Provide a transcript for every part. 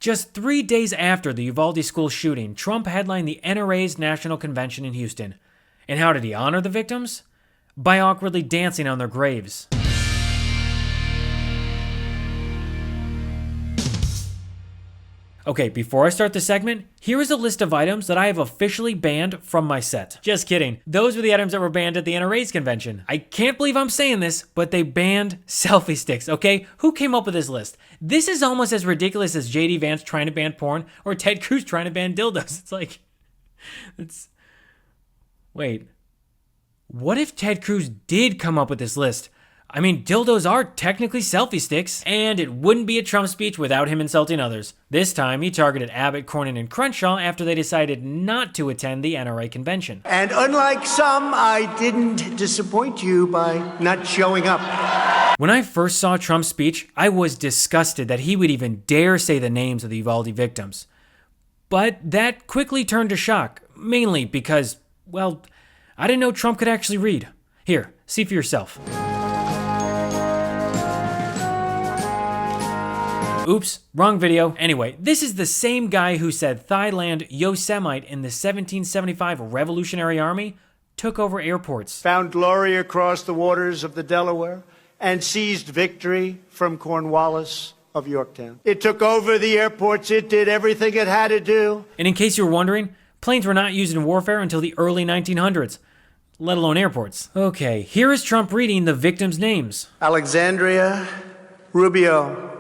Just 3 days after the Uvalde school shooting, Trump headlined the NRA's National Convention in Houston. And how did he honor the victims? By awkwardly dancing on their graves. Okay, before I start the segment, here is a list of items that I have officially banned from my set. Just kidding. Those were the items that were banned at the NRA's convention. I can't believe I'm saying this, but they banned selfie sticks, okay? Who came up with this list? This is almost as ridiculous as JD Vance trying to ban porn or Ted Cruz trying to ban dildos. It's like, wait. What if Ted Cruz did come up with this list? I mean, dildos are technically selfie sticks, and it wouldn't be a Trump speech without him insulting others. This time, he targeted Abbott, Cornyn, and Crenshaw after they decided not to attend the NRA convention. And unlike some, I didn't disappoint you by not showing up. When I first saw Trump's speech, I was disgusted that he would even dare say the names of the Uvalde victims. But that quickly turned to shock, mainly because, well, I didn't know Trump could actually read. Here, see for yourself. Oops, wrong video. Anyway, this is the same guy who said Thailand Yosemite in the 1775 Revolutionary Army took over airports. Found glory across the waters of the Delaware and seized victory from Cornwallis of Yorktown. It took over the airports. It did everything it had to do. And in case you were wondering, planes were not used in warfare until the early 1900s, let alone airports. Okay, here is Trump reading the victims' names. Alexandria Rubio.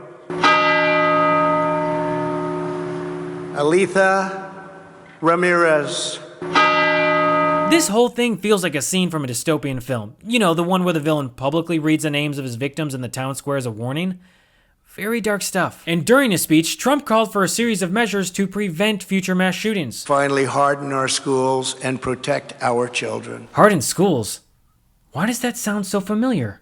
Aletha Ramirez. This whole thing feels like a scene from a dystopian film. You know, the one where the villain publicly reads the names of his victims in the town square as a warning. Very dark stuff. And during his speech, Trump called for a series of measures to prevent future mass shootings. Finally harden our schools and protect our children. Harden schools? Why does that sound so familiar?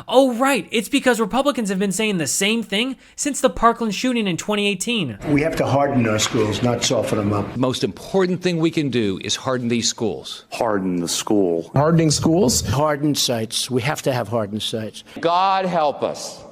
Oh, right. It's because Republicans have been saying the same thing since the Parkland shooting in 2018. We have to harden our schools, not soften them up. The most important thing we can do is harden these schools. Harden the school. Hardening schools? Hardened sites. We have to have hardened sites. God help us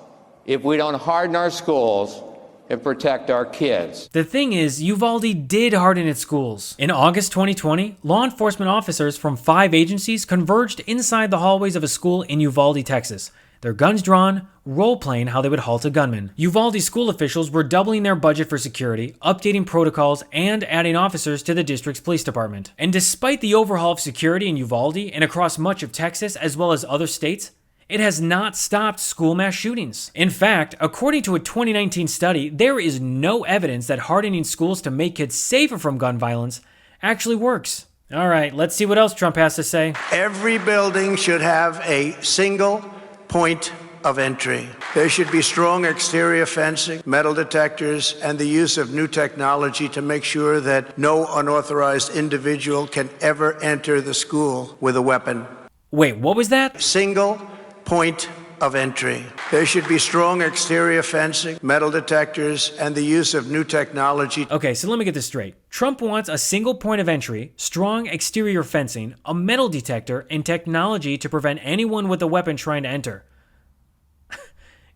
if we don't harden our schools and protect our kids. The thing is, Uvalde did harden its schools. In August 2020, law enforcement officers from 5 agencies converged inside the hallways of a school in Uvalde, Texas. Their guns drawn, role-playing how they would halt a gunman. Uvalde school officials were doubling their budget for security, updating protocols, and adding officers to the district's police department. And despite the overhaul of security in Uvalde and across much of Texas as well as other states, it has not stopped school mass shootings. In fact, according to a 2019 study, there is no evidence that hardening schools to make kids safer from gun violence actually works. All right, let's see what else Trump has to say. Every building should have a single point of entry. There should be strong exterior fencing, metal detectors, and the use of new technology to make sure that no unauthorized individual can ever enter the school with a weapon. Wait, what was that? Single point of entry. There should be strong exterior fencing, metal detectors, and the use of new technology. Okay, so let me get this straight. Trump wants a single point of entry, strong exterior fencing, a metal detector, and technology to prevent anyone with a weapon trying to enter.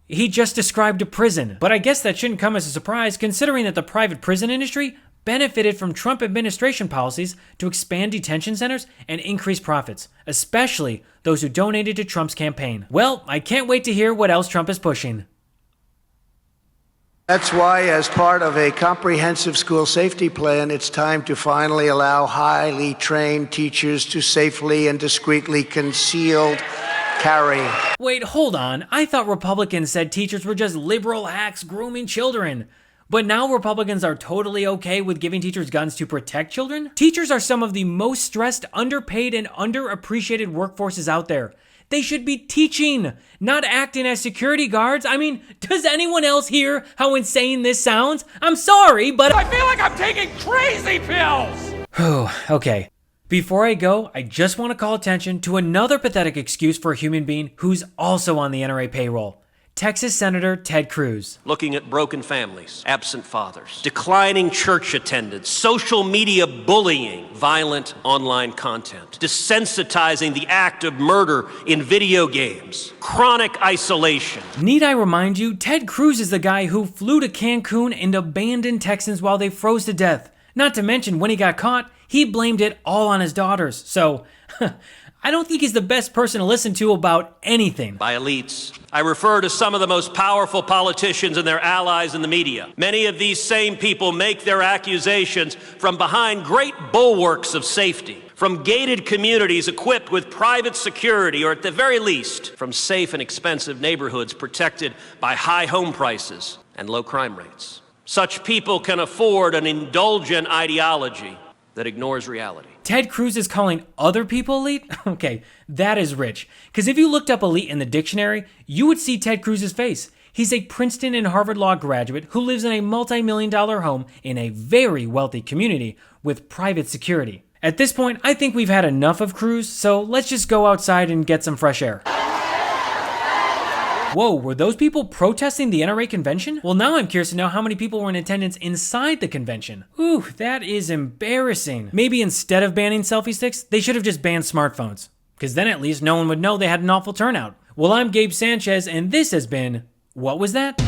He just described a prison, but I guess that shouldn't come as a surprise considering that the private prison industry benefited from Trump administration policies to expand detention centers and increase profits, especially those who donated to Trump's campaign. Well, I can't wait to hear what else Trump is pushing. That's why, as part of a comprehensive school safety plan, it's time to finally allow highly trained teachers to safely and discreetly concealed carry. Wait, hold on. I thought Republicans said teachers were just liberal hacks grooming children. But now Republicans are totally okay with giving teachers guns to protect children? Teachers are some of the most stressed, underpaid, and underappreciated workforces out there. They should be teaching, not acting as security guards. I mean, does anyone else hear how insane this sounds? I'm sorry, but I feel like I'm taking crazy pills! Okay. Before I go, I just want to call attention to another pathetic excuse for a human being who's also on the NRA payroll. Texas Senator Ted Cruz. Looking at broken families, absent fathers, declining church attendance, social media bullying, violent online content, desensitizing the act of murder in video games, chronic isolation. Need I remind you, Ted Cruz is the guy who flew to Cancun and abandoned Texans while they froze to death. Not to mention, when he got caught, he blamed it all on his daughters. So, I don't think he's the best person to listen to about anything. By elites, I refer to some of the most powerful politicians and their allies in the media. Many of these same people make their accusations from behind great bulwarks of safety, from gated communities equipped with private security, or at the very least, from safe and expensive neighborhoods protected by high home prices and low crime rates. Such people can afford an indulgent ideology that ignores reality. Ted Cruz is calling other people elite? Okay, that is rich. Because if you looked up elite in the dictionary, you would see Ted Cruz's face. He's a Princeton and Harvard Law graduate who lives in a multi-million-dollar home in a very wealthy community with private security. At this point, I think we've had enough of Cruz, so let's just go outside and get some fresh air. Whoa, were those people protesting the NRA convention? Well, now I'm curious to know how many people were in attendance inside the convention. Ooh, that is embarrassing. Maybe instead of banning selfie sticks, they should have just banned smartphones. Because then at least no one would know they had an awful turnout. Well, I'm Gabe Sanchez, and this has been What Was That?